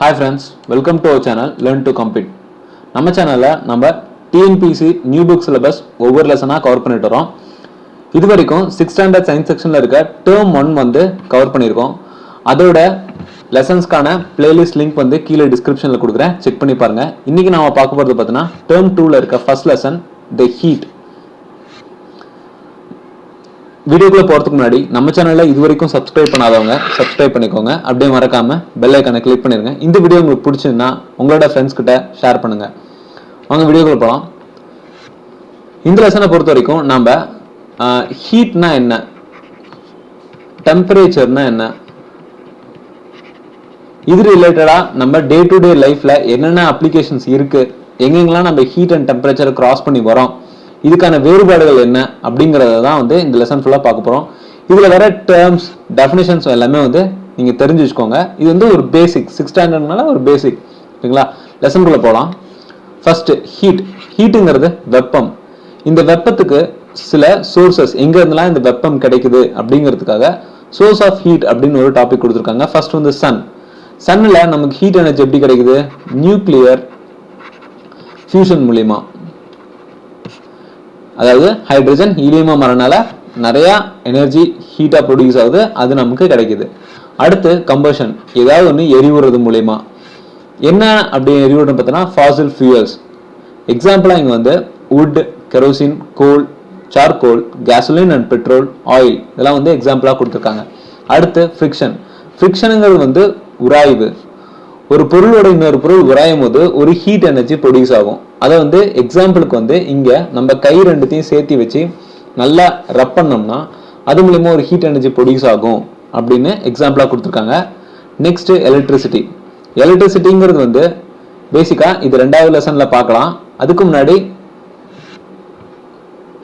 Hi friends, welcome to our channel Learn to Compete. நம்ம சேனல்ல நம்ம TNPC நியூ புக் சிலபஸ் ஒவ்வொரு லெசனா cover பண்ணிட்டு வரோம். இது வரைக்கும் 6th ஸ்டாண்டர்ட் சயின்ஸ் செக்ஷன்ல இருக்க டேர்ம் 1 வந்து கவர் பண்ணியிருக்கோம். அதோட லெசன்ஸ்க்கான பிளேலிஸ்ட் லிங்க் வந்து கீழே டிஸ்கிரிப்ஷன்ல கொடுக்குறேன், செக் பண்ணி பாருங்க. இன்னைக்கு நாம பார்க்க போறது பார்த்தீங்கன்னா டேர்ம் 2ல இருக்க ஃபர்ஸ்ட் லெசன் தி ஹீட். வீடியோக்குள்ள போறதுக்கு முன்னாடி நம்ம சேனல்ல இது வரைக்கும் சப்ஸ்கிரைப் பண்ணாதவங்க சப்ஸ்கிரைப் பண்ணிக்கோங்க. அப்படியே மறக்காம பெல் ஐகானை கிளிக் பண்ணிருங்க. இந்த வீடியோ உங்களுக்கு பிடிச்சிருந்தா உங்களோட ஃப்ரெண்ட்ஸ் கிட்ட ஷேர் பண்ணுங்க. வாங்க வீடியோக்குள்ள போகலாம். இந்த லெசனை பொறுத்த வரைக்கும் நம்ம ஹீட்னா என்ன, டெம்பரேச்சர்னா என்ன, இது ரிலேட்டடா நம்ம டே டு டே லைஃப்ல என்னென்ன அப்ளிகேஷன்ஸ் இருக்கு, எங்கெங்கெல்லாம் நம்ம ஹீட் அண்ட் டெம்பரேச்சரை கிராஸ் பண்ணி வரோம், இதுக்கான வேறுபாடுகள் என்ன அப்படிங்கறத தான் வந்து இந்த லெசன் ஃபுல்லா பார்க்க போறோம். இதுல வர டேர்ம்ஸ் டெஃபினிஷன்ஸ் எல்லாமே வந்து நீங்க தெரிஞ்சு வச்சுக்கோங்க. இது வந்து ஒரு பேசிக் 6th ஸ்டாண்டர்ட்னால ஒரு பேசிக். ஓகேங்களா? லெசனுக்குள்ள போகலாம். First heat. ஹீட்டுங்கிறது வெப்பம். இந்த வெப்பத்துக்கு சில சோர்சஸ் எங்க இருந்தெல்லாம் இந்த வெப்பம் கிடைக்குது அப்படிங்கிறதுக்காக சோர்ஸ் ஆஃப் ஹீட் அப்படின்னு ஒரு டாபிக் கொடுத்துருக்காங்க. ஃபர்ஸ்ட் வந்து சன். சன்ல நமக்கு ஹீட் எனர்ஜி எப்படி கிடைக்குது? நியூக்ளியர் ஃபியூஷன் மூலியமா, அதாவது ஹைட்ரஜன் ஹீலியமா மாறனால நிறைய எனர்ஜி ஹீட்டா ப்ரொடியூஸ் ஆகுது, அது நமக்கு கிடைக்குது. அடுத்து கம்பஷன், ஏதாவது ஒன்று எரிவுறது மூலயமா. என்ன அப்படி எரிவுறதுன்னு பார்த்தோன்னா ஃபாசில் ஃபியூயல்ஸ். எக்ஸாம்பிளா இங்க வந்து would, kerosene, goal, charcoal, gasoline and petrol, oil இதெல்லாம் வந்து எக்ஸாம்பிளா கொடுத்துருக்காங்க. அடுத்து ஃப்ரிக்ஷன். ஃப்ரிக்ஷனுங்கிறது வந்து உராய்வு. ஒரு பொருளோட இன்னொரு பொருள் உராயும் போது ஒரு ஹீட் எனர்ஜி ப்ரொடியூஸ் ஆகும். அதை வந்து எக்ஸாம்பிளுக்கு வந்து இங்க நம்ம கை ரெண்டுத்தையும் சேர்த்து வச்சு நல்லா ரப் பண்ணோம்னா அது மூலமா ஒரு ஹீட் எனர்ஜி ப்ரொடியூஸ் ஆகும் அப்படின்னு எக்ஸாம்பிளா கொடுத்துருக்காங்க. Next electricity. எலக்ட்ரிசிட்டிங்கிறது வந்து பேசிக்கா இது 2வது லெசன்ல பார்க்கலாம். அதுக்கு முன்னாடி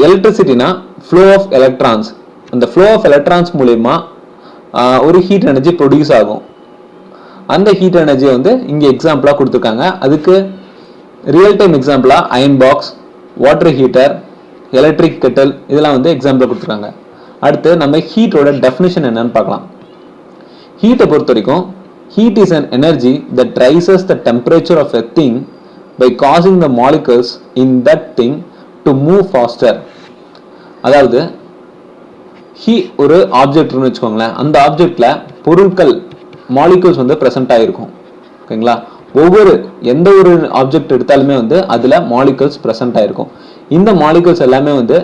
எலக்ட்ரிசிட்டினா ஃப்ளோ ஆஃப் எலக்ட்ரான்ஸ். அந்த ஃப்ளோ ஆஃப் எலக்ட்ரான்ஸ் மூலமா ஒரு ஹீட் எனர்ஜி ப்ரொடியூஸ் ஆகும். அந்த ஹீட் எனர்ஜி வந்து இங்க எக்ஸாம்பிளா கொடுத்துருக்காங்க. அதுக்கு ரியல் டைம் எக்ஸாம்பிளா iron box, water heater, electric kettle இதெல்லாம் வந்து எக்ஸாம்பிளா கொடுத்துருக்காங்க. அடுத்து நம்ம ஹீட்டோட டெஃபினிஷன் என்னன்னு பார்க்கலாம். ஹீட்டை பொறுத்த வரைக்கும் heat is an energy that rises the temperature of a thing by causing the molecules in that thing to move faster. அதாவது ஒரு ஆப்ஜெக்ட்னு வச்சுக்கோங்களேன். அந்த ஆப்ஜெக்ட்ல பொருட்கள் மாலிகூல்ஸ் வந்து பிரசன்ட் ஆயிருக்கும். ஓகேங்களா? எந்த ஒரு ஆப்ஜெக்ட் எடுத்தாலுமே வந்து அதுல மாலிகூல்ஸ் பிரசன்ட் ஆயிருக்கும். இந்த மாலிகூல்ஸ் எல்லாமே வந்து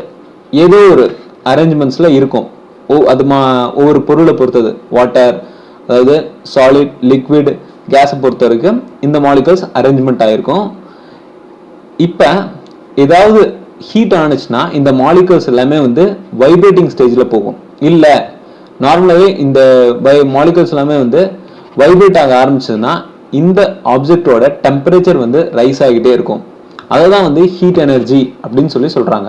ஏதோ ஒரு அரேஞ்ச்மெண்ட்ஸ்ல இருக்கும். அது ஒவ்வொரு பொருளை பொறுத்தது. வாட்டர், அதாவது சாலிட், லிக்விட், கேஸை பொறுத்த வரைக்கும் இந்த மாலிகூல்ஸ் அரேஞ்ச்மெண்ட் ஆயிருக்கும். இப்ப ஏதாவது ஹீட் ஆனிச்சுன்னா இந்த மாலிகூல்ஸ் எல்லாமே வந்து வைப்ரேட்டிங் ஸ்டேஜ்ல போகும். இல்ல நார்மலாவே இந்த மாலிகூல்ஸ் எல்லாமே வந்து வைப்ரேட் ஆக ஆரம்பிச்சதுன்னா இந்த ஆப்ஜெக்டோட டெம்பரேச்சர் வந்து ரைஸ் ஆகிட்டே இருக்கும். அதுதான் வந்து ஹீட் எனர்ஜி அப்படின்னு சொல்லி சொல்றாங்க.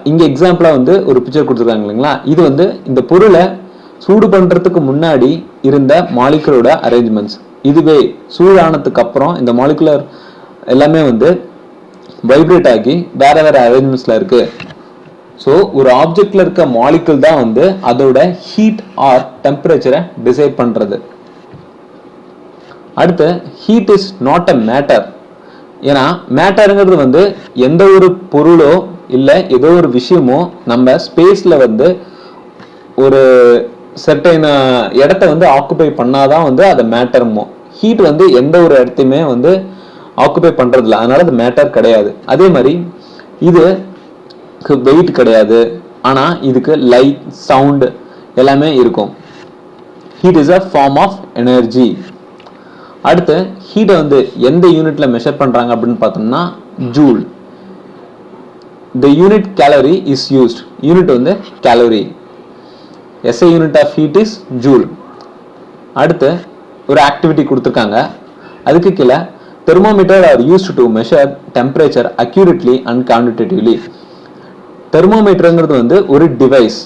இங்க எக்ஸாம்பிளா வந்து ஒரு பிக்சர் கொடுத்துருக்காங்க இல்லைங்களா? இது வந்து இந்த பொருளை சூடு பண்றதுக்கு முன்னாடி இருந்த மாலிகுலரோட அரேஞ்ச்மெண்ட்ஸ். இதுவே சூடானதுக்கு அப்புறம் இந்த மாலிகுலர் எல்லாமே வந்து வைப்ரேட் ஆகி வேற வேற அரேஞ்ச்மெண்ட்ஸ்ல இருக்கு. ஸோ ஒரு ஆப்ஜெக்ட்ல இருக்க மாலிகுல் தான் வந்து அதோட ஹீட் ஆர் டெம்பரேச்சரை டிசைட் பண்றது. அடுத்து heat is not a matter. ஏன்னா மேட்டருங்கிறது வந்து எந்த ஒரு பொருளோ இல்லை ஏதோ ஒரு விஷயமோ நம்ம ஸ்பேஸ்ல வந்து ஒரு சர்டைன் இடத்த வந்து ஆக்குபை பண்ணாதான் வந்து அது மேட்டருமோ. ஹீட் வந்து எந்த ஒரு இடத்தையுமே வந்து ஆக்குபை பண்றது இல்லை, அதனால அது மேட்டர் கிடையாது. அதே மாதிரி இது வெயிட் கிடையாது, ஆனா இதுக்கு லைட், சவுண்ட் எல்லாமே இருக்கும். Heat is a form of energy. அடுத்து ஹீட்டை வந்து எந்த யூனிட்ல மெஷர் பண்றாங்க அப்படின்னு பார்த்தோம்னா joule. The unit calorie is used. Unit வந்து calorie. SI unit of heat is joule. அடுத்து ஒரு ஆக்டிவிட்டி கொடுத்துருக்காங்க. அதுக்கு கீழே thermometer are used to measure temperature accurately and quantitatively. தெர்மோமீட்டருங்கிறது வந்து ஒரு device.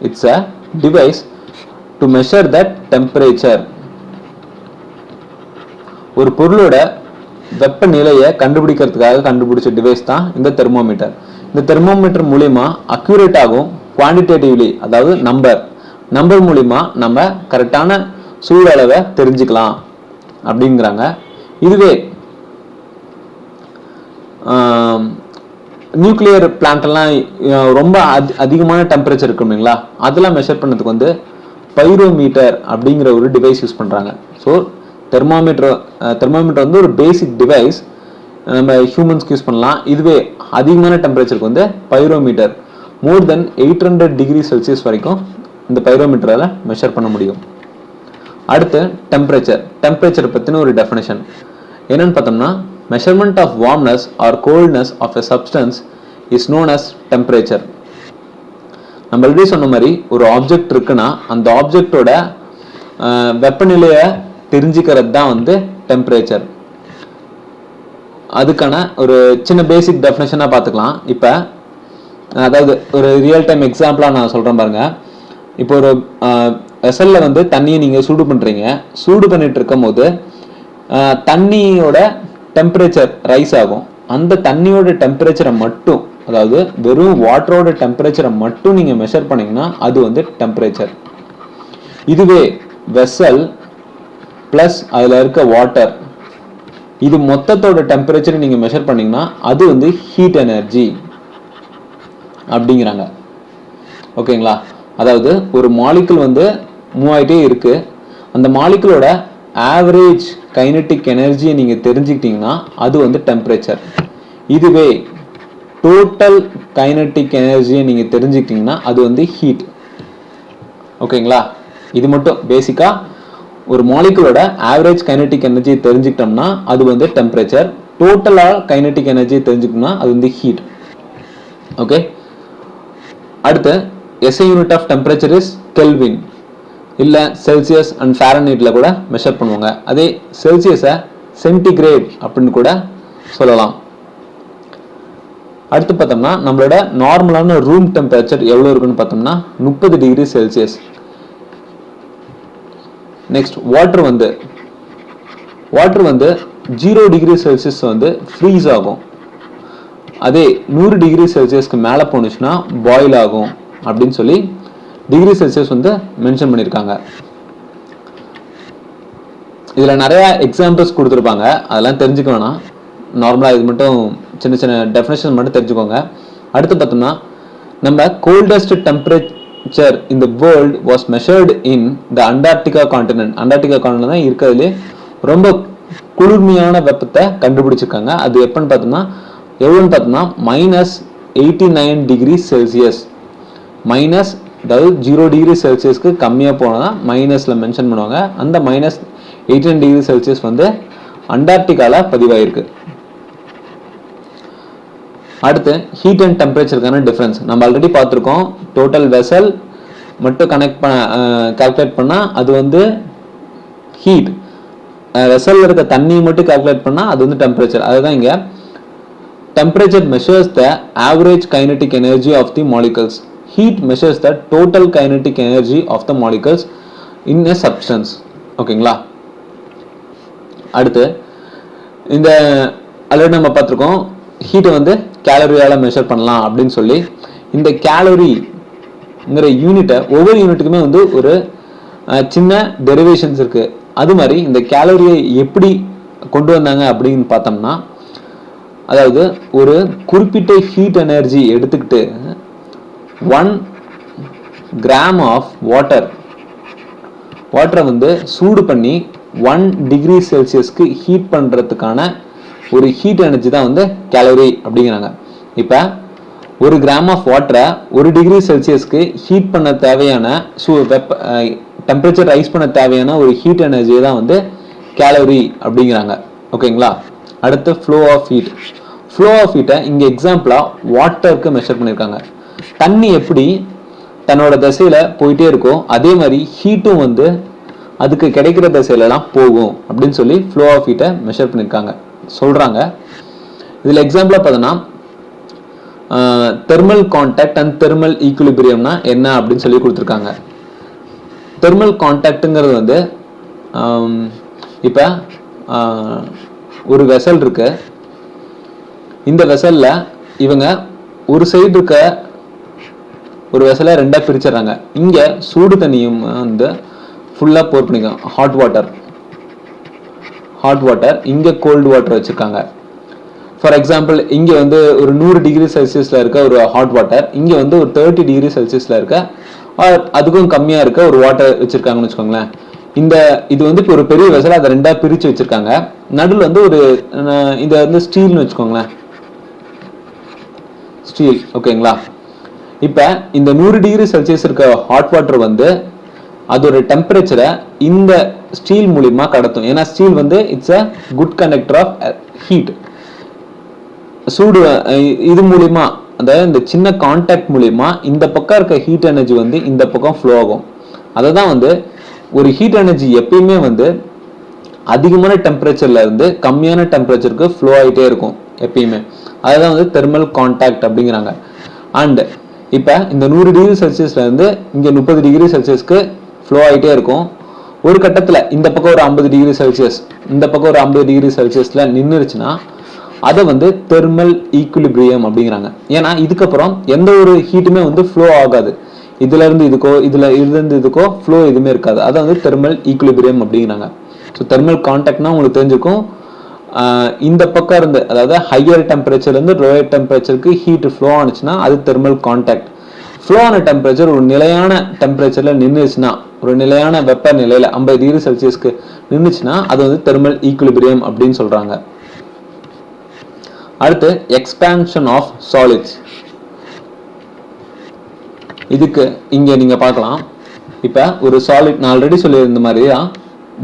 It's a device to measure that temperature. ஒரு பொருளோட வெப்பநிலையை கண்டுபிடிக்கிறதுக்காக கண்டுபிடிச்ச டிவைஸ் தான் இந்த தெர்மோமீட்டர். இந்த தெர்மோமீட்டர் மூலியமா அக்யூரேட்டாகவும் குவான்டிடேட்டிவ்லி, அதாவது நம்பர் மூலியமா நம்ம கரெக்டான சூழலவை தெரிஞ்சுக்கலாம் அப்படிங்கிறாங்க. இதுவே நியூக்ளியர் பிளான்ட்லாம் ரொம்ப அதிகமான டெம்பரேச்சர் இருக்கும் இல்லைங்களா, அதெல்லாம் மெஷர் பண்ணதுக்கு வந்து பைரோமீட்டர் அப்படிங்கிற ஒரு டிவைஸ் யூஸ் பண்ணுறாங்க. ஸோ தெர்மோமீட்டர் வந்து ஒரு பேசிக் டிவைஸ், நம்ம ஹியூமன்ஸ்க்கு யூஸ் பண்ணலாம். இதுவே அதிகமான டெம்பரேச்சருக்கு வந்து பைரோமீட்டர் மோர் தென் 800 டிகிரி செல்சியஸ் வரைக்கும் இந்த பைரோமீட்டரால் மெஷர் பண்ண முடியும். அடுத்து டெம்பரேச்சர் பற்றின ஒரு டெஃபினேஷன் என்னன்னு பார்த்தோம்னா, measurement of warmness or coldness of a substance is known as temperature. நம்ம ஆல்ரெடி சொன்ன மாதிரி ஒரு ஆப்ஜெக்ட் இருக்குன்னா அந்த ஆப்ஜெக்டோட வெப்பநிலையை தெரிஞ்சுக்கிறது தான் வந்து டெம்பரேச்சர். அதுக்கான ஒரு சின்ன பேசிக் டெஃபினேஷனாக பார்த்துக்கலாம். இப்போ அதாவது ஒரு ரியல் டைம் எக்ஸாம்பிளாக நான் சொல்கிறேன் பாருங்க. இப்போ ஒரு வெசலில் வந்து தண்ணியை நீங்கள் சூடு பண்ணுறீங்க. சூடு பண்ணிட்டு இருக்கும் போது தண்ணியோட டெம்பரேச்சர் ரைஸ் ஆகும். அந்த தண்ணியோட டெம்பரேச்சரை மட்டும், அதாவது வெறும் வாட்டரோட டெம்பரேச்சரை மட்டும் நீங்கள் மெஷர் பண்ணிங்கன்னா அது வந்து டெம்பரேச்சர். இதுவே வெசல் ப்ளஸ் அதில் இருக்க வாட்டர், இது மொத்தத்தோட டெம்பரேச்சரை நீங்கள் மெஷர் பண்ணிங்கன்னா அது வந்து ஹீட் எனர்ஜி அப்படிங்கிறாங்க. ஓகேங்களா? அதாவது ஒரு மாலிகுல் வந்து மூவ் ஆகிட்டே இருக்கு, அந்த மாலிகுலோட ஆவரேஜ் கைனடிக் எனர்ஜியை நீங்கள் தெரிஞ்சுக்கிட்டீங்கன்னா அது வந்து டெம்பரேச்சர். இதுவே டோட்டல் கைனடிக் எனர்ஜியை நீங்கள் தெரிஞ்சுக்கிட்டீங்கன்னா அது வந்து ஹீட். ஓகேங்களா? இது மட்டும் பேசிக்கா ஒரு மாலிகுலோட ஆவரேஜ் கைனடிக் எனர்ஜியை தெரிஞ்சுக்கிட்டோம்னா அது வந்து டெம்பரேச்சர். டோட்டலாக கைனடிக் எனர்ஜியை தெரிஞ்சுக்கணும்னா அது வந்து ஹீட். ஓகே. அடுத்து SI unit of temperature is Kelvin, இல்லை செல்சியஸ் அண்ட் ஃபாரன்ஹீட்ல கூட மெஷர் பண்ணுவாங்க. அதே செல்சியஸை சென்டிகிரேட் அப்படின்னு கூட சொல்லலாம். அடுத்து பார்த்தோம்னா நம்மளோட நார்மலான ரூம் டெம்பரேச்சர் எவ்வளோ இருக்குன்னு பார்த்தோம்னா 30 டிகிரி செல்சியஸ். நெக்ஸ்ட் வாட்டர் வந்து 0 டிகிரி செல்சியஸ் வந்து ஃப்ரீஸ் ஆகும். அதே 100 டிகிரி செல்சியஸ்க்கு மேலே போனுச்சுன்னா பாயில் ஆகும் அப்படின்னு சொல்லி டிகிரி செல்சியஸ் வந்து மென்ஷன் பண்ணியிருக்காங்க. இதில் நிறைய எக்ஸாம்பிள்ஸ் கொடுத்துருப்பாங்க, அதெல்லாம் தெரிஞ்சுக்க வேணாம். நார்மலாக இது மட்டும் சின்ன சின்ன டெஃபினேஷன் மட்டும் தெரிஞ்சுக்கோங்க. அடுத்து பார்த்தோம்னா நம்ம coldest temperature in the world was measured in the Antarctica continent. Antarctica continent தான் இருக்கிறதுலே ரொம்ப குளிர்மையான வெப்பத்தை கண்டுபிடிச்சிருக்காங்க. அது எப்பன்னு பார்த்தோம்னா எவ்வளோன்னு பார்த்தோம்னா -89 டிகிரி செல்சியஸ். மைனஸ், அதாவது 0 டிகிரி செல்சியஸ்க்கு கம்மியாக போனால் மைனஸில் மென்ஷன் பண்ணுவாங்க. அந்த -89 டிகிரி செல்சியஸ் வந்து அண்டார்டிகாவில் பதிவாயிருக்கு. அடுத்து ஹீட் அண்ட் டெம்பரேச்சருக்கான டிஃப்ரென்ஸ் நம்ம ஆல்ரெடி பார்த்துருக்கோம். டோட்டல் வெசல் மட்டும் கால்குலேட் பண்ணால் அது வந்து ஹீட். வெசலில் இருக்க தண்ணி மட்டும் கால்குலேட் பண்ணால் அது வந்து டெம்பரேச்சர். அதுதான் இங்கே temperature measures the average kinetic energy of the molecules. Heat measures the total kinetic energy of the molecules in a substance. ஓகேங்களா? அடுத்து இந்த ஆல்ரெடி நம்ம பார்த்துருக்கோம், ஹீட்டை வந்து கேலரியால் மெஷர் பண்ணலாம் அப்படின்னு சொல்லி. இந்த கேலரிங்கிற யூனிட்டை ஒவ்வொரு யூனிட்டுக்குமே வந்து ஒரு சின்ன டெரிவேஷன்ஸ் இருக்குது. அது மாதிரி இந்த கேலரியை எப்படி கொண்டு வந்தாங்க அப்படின்னு பார்த்தோம்னா, அதாவது ஒரு குறிப்பிட்ட ஹீட் எனர்ஜி எடுத்துக்கிட்டு 1 கிராம் ஆஃப் வாட்டரை வந்து சூடு பண்ணி 1 டிகிரி செல்சியஸ்க்கு ஹீட் பண்ணுறதுக்கான ஒரு ஹீட் எனர்ஜி தான் வந்து கேலரி அப்படிங்கிறாங்க. இப்போ 1 கிராம் ஆஃப் வாட்டரை 1 டிகிரி செல்சியஸ்க்கு ஹீட் பண்ண தேவையான டெம்பரேச்சர் ரைஸ் பண்ண தேவையான ஒரு ஹீட் எனர்ஜியை தான் வந்து கேலரி அப்படிங்கிறாங்க. ஓகேங்களா? அடுத்து ஃப்ளோ ஆஃப் ஹீட்டை இங்கே எக்ஸாம்பிளாக வாட்டருக்கு மெஷர் பண்ணியிருக்காங்க. தண்ணி எப்படி தன்னோட திசையில் போயிட்டே இருக்கும், அதே மாதிரி ஹீட்டும் வந்து அதுக்கு கிடைக்கிற திசையிலலாம் போகும் அப்படின்னு சொல்லி ஃப்ளோ ஆஃப் ஹீட்டை மெஷர் பண்ணியிருக்காங்க சொல்கிறாங்க. இதில் எக்ஸாம்பிளாக பார்த்தோன்னா தெர்மல் கான்டாக்ட் அண்ட் தெர்மல் ஈக்குலிபிரியம்னா என்ன அப்படின்னு சொல்லி கொடுத்துருக்காங்க. தெர்மல் கான்டாக்டுங்கிறது வந்து இப்போ ஒரு வெசல் இருக்கு. இந்த வெசல்ல இவங்க ஒரு சைடு இருக்க ஒரு வெசலை 2ஆக பிரிச்சிடறாங்க. இங்கே சூடு தண்ணியும் வந்து ஃபுல்லாக போர் பண்ணிக்கலாம், ஹாட் வாட்டர். ஹாட் வாட்டர், இங்கே கோல்டு வாட்டர் வச்சுருக்காங்க. ஃபார் எக்ஸாம்பிள் இங்கே வந்து ஒரு 100 டிகிரி செல்சியஸில் இருக்க ஒரு ஹாட் வாட்டர், இங்கே வந்து ஒரு 30 டிகிரி செல்சியஸில் இருக்க அதுக்கும் கம்மியாக இருக்க ஒரு வாட்டர் வச்சுருக்காங்கன்னு வச்சுக்கோங்களேன். இது வந்து இப்போ ஒரு பெரிய வெசல், அதை ரெண்டாக பிரித்து வச்சுருக்காங்க. நடுவில் வந்து ஒரு இதை வந்து ஸ்டீல்னு வச்சுக்கோங்களேன், ஸ்டீல். ஓகேங்களா? இப்போ இந்த 100 டிகிரி செல்சியஸ் இருக்க ஹாட் வாட்டர் வந்து அதோட டெம்பரேச்சரை இந்த ஸ்டீல் மூலியமா கடத்தும். ஏன்னா ஸ்டீல் வந்து it's a good conductor of heat. சூடு இது மூலியமா, அதாவது இந்த சின்ன கான்டாக்ட் மூலியமா இந்த பக்கம் இருக்க ஹீட் எனர்ஜி வந்து இந்த பக்கம் ஃப்ளோ ஆகும். அதை தான் வந்து ஒரு ஹீட் எனர்ஜி எப்பயுமே வந்து அதிகமான டெம்பரேச்சர்ல இருந்து கம்மியான டெம்பரேச்சருக்கு ஃப்ளோ ஆகிட்டே இருக்கும் எப்பயுமே. அதுதான் வந்து தெர்மல் கான்டாக்ட் அப்படிங்கிறாங்க. அண்ட் இப்போ இந்த 100 டிகிரி செல்சியஸ்ல இருந்து இங்கே 30 டிகிரி செல்சியஸ்க்கு ஃப்ளோ ஆகிட்டே இருக்கும். ஒரு கட்டத்தில் இந்த பக்கம் ஒரு 50 டிகிரி செல்சியஸ், இந்த பக்கம் ஒரு 50 டிகிரி செல்சியஸ்ல நின்றுச்சுன்னா அதை வந்து தெர்மல் ஈக்குலிபிரியம் அப்படிங்கிறாங்க. ஏன்னா இதுக்கப்புறம் எந்த ஒரு ஹீட்டுமே வந்து ஃப்ளோ ஆகாது. இதுல இருந்து இதுக்கோ ஃப்ளோ எதுவுமே இருக்காது. அதை வந்து தெர்மல் ஈக்குலிபிரியம் அப்படிங்கிறாங்க. ஸோ தெர்மல் கான்டாக்ட்னா உங்களுக்கு தெரிஞ்சுக்கும், இந்த பக்கம் இருந்து, அதாவது ஹையர் டெம்பரேச்சர்ல இருந்து லோயர் டெம்பரேச்சருக்கு ஹீட் ஃப்ளோ ஆனிச்சுன்னா அது தெர்மல் கான்டாக்ட். ஃப்ளோ ஆன டெம்பரேச்சர் ஒரு நிலையான டெம்பரேச்சர்ல நின்றுச்சுன்னா, ஒரு நிலையான வெப்ப நிலையில 50 டிகிரி செல்சியஸ்க்கு நின்றுச்சுன்னா அது வந்து தெர்மல் ஈக்குலிபிரியம் அப்படின்னு சொல்றாங்க. அடுத்து எக்ஸ்பான்ஷன் ஆஃப் சாலிட்ஸ். இதுக்கு இங்க நீங்க பார்க்கலாம். இப்ப ஒரு சாலிட், நான் ஆல்ரெடி சொல்லியிருந்த மாதிரியா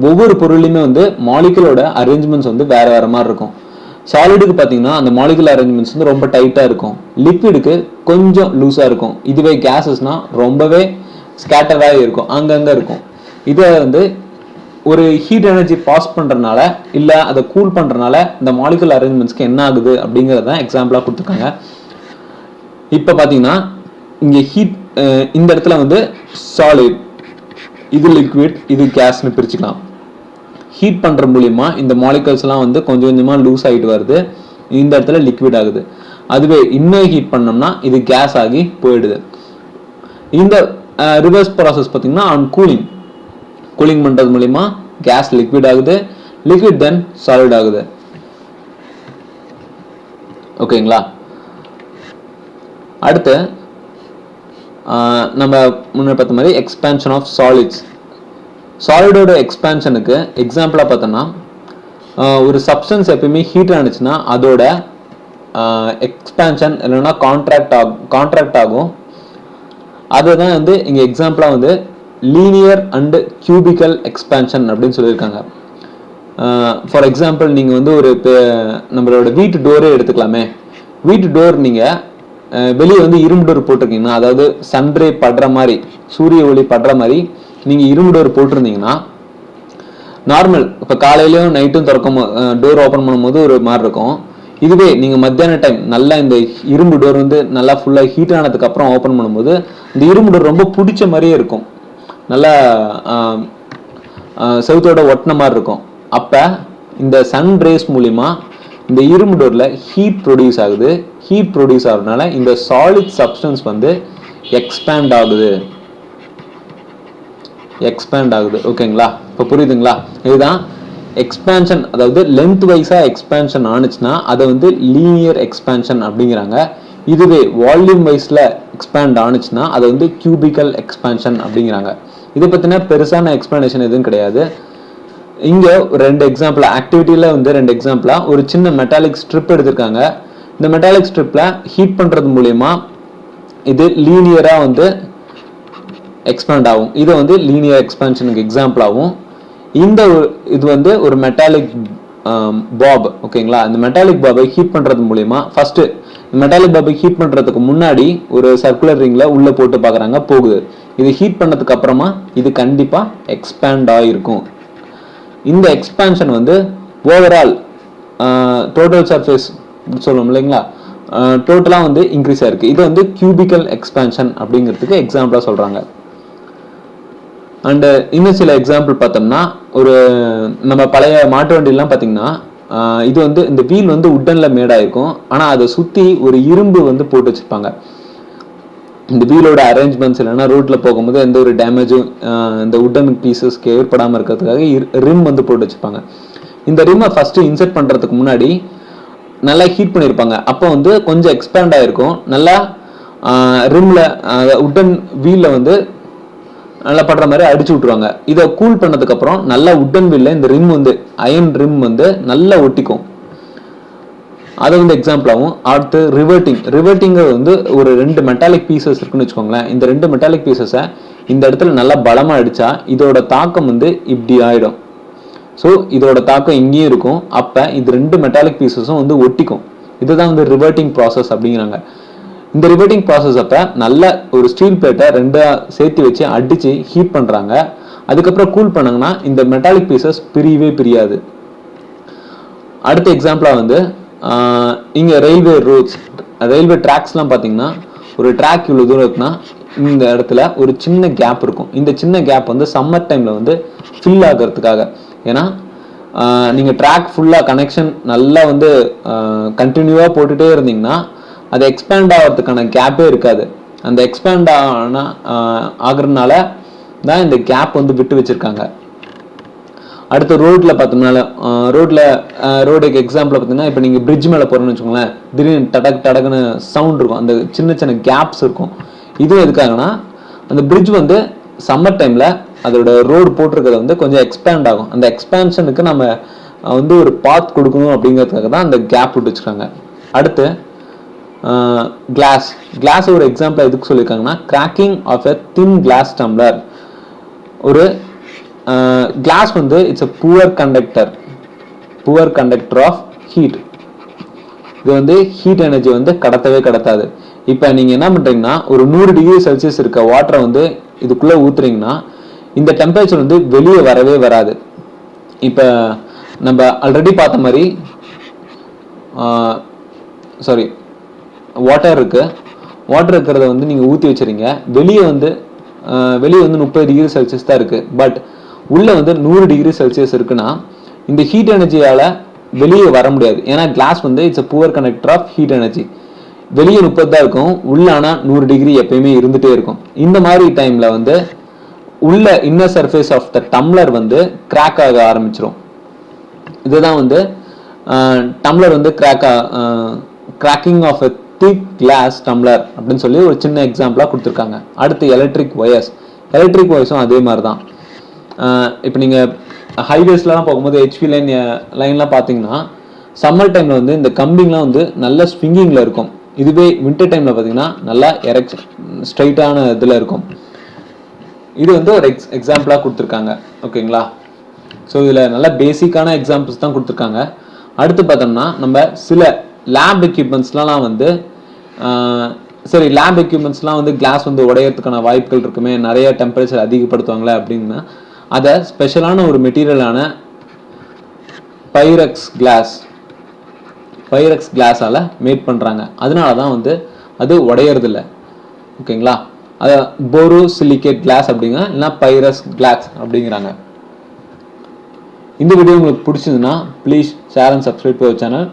ஒவ்வொரு பொருளையுமே வந்து மாலிகுலோட அரேஞ்ச்மெண்ட்ஸ் வந்து வேற வேற மாதிரி இருக்கும். சாலிடுக்கு பார்த்தீங்கன்னா அந்த மாலிகுலர் அரேஞ்ச்மெண்ட்ஸ் வந்து ரொம்ப டைட்டாக இருக்கும். லிக்விடுக்கு கொஞ்சம் லூஸாக இருக்கும். இதுவே கேஸஸ்னா ரொம்பவே ஸ்கேட்டராக இருக்கும், அங்கங்கே இருக்கும். இதை வந்து ஒரு ஹீட் எனர்ஜி பாஸ் பண்ணுறதுனால இல்லை அதை கூல் பண்ணுறதுனால இந்த மாலிகுலர் அரேஞ்ச்மெண்ட்ஸ்க்கு என்ன ஆகுது அப்படிங்கிறது தான் எக்ஸாம்பிளாக கொடுத்துருக்காங்க. இப்போ பார்த்தீங்கன்னா இங்கே ஹீட், இந்த இடத்துல வந்து சாலிட், இது லிக்விட், இது கேஸ்னு பிரிச்சுக்கலாம். ஹீட் பண்ணுற மூலியமா இந்த மாலிகல்ஸ்லாம் வந்து கொஞ்சம் கொஞ்சமாக லூஸ் ஆகிட்டு வருது, இந்த இடத்துல லிக்விட் ஆகுது. அதுவே இன்னும் ஹீட் பண்ணோம்னா இது கேஸ் ஆகி போயிடுது. இந்த ரிவர்ஸ் ப்ராசஸ் பார்த்தீங்கன்னா ஆன் கூலிங் பண்ணுறது மூலிமா கேஸ் லிக்விட் ஆகுது, லிக்விட் தென் சாலிட் ஆகுது. ஓகேங்களா? அடுத்து நம்ம முன்னாடி பார்த்த மாதிரி எக்ஸ்பேன்ஷன் ஆஃப் சாலிட்ஸ். சாலிடோட எக்ஸ்பேன்ஷனுக்கு எக்ஸாம்பிளாக பார்த்தோம்னா, ஒரு சப்ஸ்டன்ஸ் எப்பயுமே ஹீட் ஆனிச்சுன்னா அதோட எக்ஸ்பேன்ஷன் இல்லைன்னா கான்ட்ராக்ட் ஆகும். அதுதான் வந்து இங்கே எக்ஸாம்பிளாக வந்து லீனியர் அண்டு கியூபிக்கல் எக்ஸ்பேன்ஷன் அப்படின்னு சொல்லியிருக்காங்க. ஃபார் எக்ஸாம்பிள் நீங்கள் வந்து ஒரு நம்மளோட வீட்டு டோரே எடுத்துக்கலாமே. வீட்டு டோர் நீங்கள் வெளியே வந்து இரும்பு டோர் போட்டிருக்கீங்கன்னா, அதாவது சன்ரே படுற மாதிரி, சூரிய ஒளி படுற மாதிரி நீங்கள் இரும்பு டோர் போட்டிருந்தீங்கன்னா, நார்மல் இப்போ காலையிலையும் நைட்டும் திறக்கும் டோர் ஓப்பன் பண்ணும்போது ஒரு மாதிரி இருக்கும். இதுவே நீங்கள் மத்தியான டைம் நல்லா இந்த இரும்பு டோர் வந்து நல்லா ஃபுல்லாக ஹீட் ஆனதுக்கு அப்புறம் ஓப்பன் பண்ணும்போது இந்த இரும்பு டோர் ரொம்ப பிடிச்ச மாதிரியே இருக்கும், நல்லா செவுத்தோட ஒட்டின மாதிரி இருக்கும். அப்போ இந்த சன் ரேஸ் மூலிமா இந்த இரும்பு டோரில் ஹீட் ப்ரொடியூஸ் ஆகுது. ஹீட் ப்ரொடியூஸ் ஆகுறதுனால இந்த சாலிட் சப்ஸ்டன்ஸ் வந்து எக்ஸ்பேண்ட் ஆகுது. ஓகேங்களா? இப்போ புரியுதுங்களா? இதுதான் எக்ஸ்பேன்ஷன். அதாவது லென்த் வைஸாக எக்ஸ்பேன்ஷன் ஆனிச்சுன்னா அதை வந்து லீனியர் எக்ஸ்பேன்ஷன் அப்படிங்கிறாங்க. இதுவே வால்யூம் வைஸில் எக்ஸ்பேண்ட் ஆனிச்சுன்னா அதை வந்து கியூபிக்கல் எக்ஸ்பேன்ஷன் அப்படிங்கிறாங்க. இதை பற்றின பெருசான எக்ஸ்பிளனேஷன் எதுவும் கிடையாது. இங்கே 2 எக்ஸாம்பிள், ஆக்டிவிட்டியில் வந்து 2 எக்ஸாம்பிளாக ஒரு சின்ன மெட்டாலிக் ஸ்ட்ரிப் எடுத்திருக்காங்க. இந்த மெட்டாலிக் ஸ்ட்ரிப்பில் ஹீட் பண்ணுறது மூலயமா இது லீனியராக வந்து எக்ஸ்பேண்ட் ஆகும். இதை வந்து லீனியர் எக்ஸ்பேன்ஷனுக்கு எக்ஸாம்பிள் ஆகும். இது வந்து ஒரு மெட்டாலிக் பாப். ஓகேங்களா? இந்த மெட்டாலிக் பாபை ஹீட் பண்ணுறது மூலயமா ஃபர்ஸ்ட் மெட்டாலிக் பாபை ஹீட் பண்ணுறதுக்கு முன்னாடி ஒரு சர்க்குலர் ரிங்கில் உள்ளே போட்டு பார்க்குறாங்க, போகுது. இது ஹீட் பண்ணதுக்கு அப்புறமா இது கண்டிப்பாக எக்ஸ்பேண்ட் ஆகிருக்கும். இந்த எக்ஸ்பேன்ஷன் வந்து ஓவரால் டோட்டல் சர்ஃபேஸ் சொல்லுவோம் இல்லைங்களா, டோட்டலாக வந்து இன்க்ரீஸ் ஆயிருக்கு. இது வந்து கியூபிக்கல் எக்ஸ்பேன்ஷன் அப்படிங்கிறதுக்கு எக்ஸாம்பிளாக சொல்கிறாங்க. அண்டு இன்னும் சில எக்ஸாம்பிள் பார்த்தோம்னா, ஒரு நம்ம பழைய மாட்டு வண்டிலாம் பார்த்தீங்கன்னா இது வந்து இந்த வீல் வந்து உட்டனில் மேடாயிருக்கும், ஆனால் அதை சுற்றி ஒரு இரும்பு வந்து போட்டு வச்சுருப்பாங்க. இந்த வீலோட அரேஞ்ச்மெண்ட்ஸ் இல்லைன்னா ரோட்டில் போகும்போது எந்த ஒரு டேமேஜும் இந்த உட்டன் பீசஸ்க்கு ஏற்படாமல் இருக்கிறதுக்காக ரிம் வந்து போட்டு வச்சுப்பாங்க. இந்த ரிம்மை ஃபஸ்ட்டு இன்சர்ட் பண்ணுறதுக்கு முன்னாடி நல்லா ஹீட் பண்ணியிருப்பாங்க. அப்போ வந்து கொஞ்சம் எக்ஸ்பேண்ட் ஆகிருக்கும். நல்லா ரிம்மில் உட்டன் வீலில் வந்து நல்லா படுற மாதிரி அடிச்சு விட்ருவாங்க. இதை கூல் பண்ணதுக்கப்புறம் நல்லா உட்டன் வீலில் இந்த ரிம் வந்து அயன் ரிம் வந்து நல்லா ஒட்டிக்கும். அது வந்து எக்ஸாம்பிள் ஆகும். அடுத்து ரிவர்ட்டிங் வந்து ஒரு 2 மெட்டாலிக் பீசஸ் இருக்குன்னு வச்சுக்கோங்களேன். இந்த 2 மெட்டாலிக் பீசஸை இந்த இடத்துல நல்லா பலமாக அடித்தா இதோட தாக்கம் வந்து இப்படி ஆகிடும். ஸோ இதோட தாக்கம் இங்கேயும் இருக்கும். அப்போ இது 2 மெட்டாலிக் பீசஸும் வந்து ஒட்டிக்கும். இதுதான் வந்து ரிவர்ட்டிங் ப்ராசஸ் அப்படிங்கிறாங்க. இந்த ரிவர்ட்டிங் ப்ராசஸ் அப்போ நல்ல ஒரு ஸ்டீல் பிளேட்டை 2 சேர்த்து வச்சு அடித்து ஹீட் பண்ணுறாங்க. அதுக்கப்புறம் கூல் பண்ணாங்கன்னா இந்த மெட்டாலிக் பீசஸ் பிரியாது. அடுத்த எக்ஸாம்பிளாக வந்து இங்கே ரயில்வே ட்ராக்ஸ்லாம் பார்த்தீங்கன்னா ஒரு ட்ராக் இவ்வளோ தூரம் இருக்குன்னா இந்த இடத்துல ஒரு சின்ன கேப் இருக்கும். இந்த சின்ன கேப் வந்து சம்மர் டைமில் வந்து ஃபில் ஆகிறதுக்காக. ஏன்னா நீங்கள் ட்ராக் ஃபுல்லாக கனெக்ஷன் நல்லா வந்து கண்டினியூவாக போட்டுகிட்டே இருந்தீங்கன்னா அது எக்ஸ்பேண்ட் ஆகிறதுக்கான கேப்பே இருக்காது. அந்த எக்ஸ்பேண்ட் ஆகுறதுனால தான் இந்த கேப் வந்து விட்டு வச்சுருக்காங்க. அடுத்து ரோட்டில் பார்த்தோம்னால ரோடுக்கு எக்ஸாம்பிள் பார்த்தீங்கன்னா இப்போ நீங்கள் பிரிட்ஜ் மேலே போகிறோன்னு வச்சுக்கோங்களேன், திடீர்னு டடக்குன்னு சவுண்ட் இருக்கும். அந்த சின்ன கேப்ஸ் இருக்கும். இது எதுக்காகனா அந்த பிரிட்ஜ் வந்து சம்மர் டைமில் அதோட ரோடு போட்டிருக்கிறது வந்து கொஞ்சம் எக்ஸ்பேண்ட் ஆகும். அந்த எக்ஸ்பேன்ஷனுக்கு நம்ம வந்து ஒரு பாத் கொடுக்கணும் அப்படிங்கிறதுக்காக தான் அந்த கேப் விட்டு வச்சுருக்காங்க. அடுத்து கிளாஸ் ஒரு எக்ஸாம்பிள் எதுக்கு சொல்லியிருக்காங்கன்னா cracking of a thin glass tumbler. ஒரு கிளாஸ் வந்து it's a poor conductor of heat. இது வந்து ஹீட் எனர்ஜி வந்து கடத்தாது. இப்போ நீங்கள் என்ன பண்ணுறீங்கன்னா ஒரு 100 டிகிரி செல்சியஸ் இருக்க வாட்டரை வந்து இதுக்குள்ளே ஊற்றுறீங்கன்னா இந்த டெம்பரேச்சர் வந்து வெளியே வரவே வராது. இப்போ நம்ம ஆல்ரெடி பார்த்த மாதிரி வாட்டர் இருக்கிறத வந்து நீங்கள் ஊற்றி வச்சுறீங்க. வெளியே வந்து 30 டிகிரி செல்சியஸ் தான் இருக்குது. பட் உள்ளே வந்து 100 டிகிரி செல்சியஸ் இருக்குன்னா இந்த ஹீட் எனர்ஜியால் வெளியே வர முடியாது. ஏன்னா கிளாஸ் வந்து it's a poor conductor of heat energy. வெளியே 30 தான் இருக்கும், உள்ள ஆனால் 100 டிகிரி எப்பயுமே இருந்துகிட்டே இருக்கும். இந்த மாதிரி டைமில் வந்து உள்ள inner surface of the tumbler வந்து கிராக் ஆக ஆரம்பிச்சிடும். இதுதான் வந்து டம்ளர் வந்து cracking of a thick glass tumbler அப்படின்னு சொல்லி ஒரு சின்ன எக்ஸாம்பிளாக கொடுத்துருக்காங்க. அடுத்து எலக்ட்ரிக் ஒயர்ஸும் அதே மாதிரி தான். இப்போ நீங்கள் ஹைவேஸ்லாம் போகும்போது ஹெச்பி லைன்லாம் பார்த்தீங்கன்னா சம்மர் டைமில் வந்து இந்த கம்பிங்லாம் வந்து நல்ல ஸ்விங்கிங்கில் இருக்கும். இதுவே வின்டர் டைமில் பார்த்தீங்கன்னா நல்லா ஸ்ட்ரைட்டான இதில் இருக்கும். இது வந்து ஒரு எக்ஸாம்பிளாக கொடுத்துருக்காங்க. ஓகேங்களா? ஸோ இதில் நல்ல பேசிக்கான எக்ஸாம்பிள்ஸ் தான் கொடுத்துருக்காங்க. அடுத்து பார்த்தோம்னா நம்ம சில லேப் எக்யூப்மெண்ட்ஸ்லாம் வந்து லேப் எக்யூப்மெண்ட்ஸ்லாம் வந்து கிளாஸ் வந்து உடையறதுக்கான வாய்ப்புகள் இருக்குமே, நிறைய டெம்பரேச்சர் அதிகப்படுத்துவாங்களே அப்படின்னா அதை ஸ்பெஷலான ஒரு மெட்டீரியலான பைரக்ஸ் கிளாஸால் மேட் பண்ணுறாங்க. அதனால தான் வந்து அது உடையறதில்ல. ஓகேங்களா? அதை போரோசிலிகேட் கிளாஸ் அப்படிங்க, இல்லைனா பைரஸ் கிளாஸ் அப்படிங்கிறாங்க. இந்த வீடியோ உங்களுக்கு பிடிச்சதுன்னா please share and subscribe to our channel.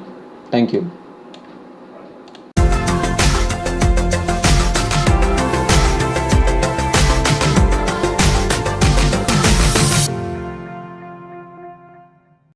Thank you.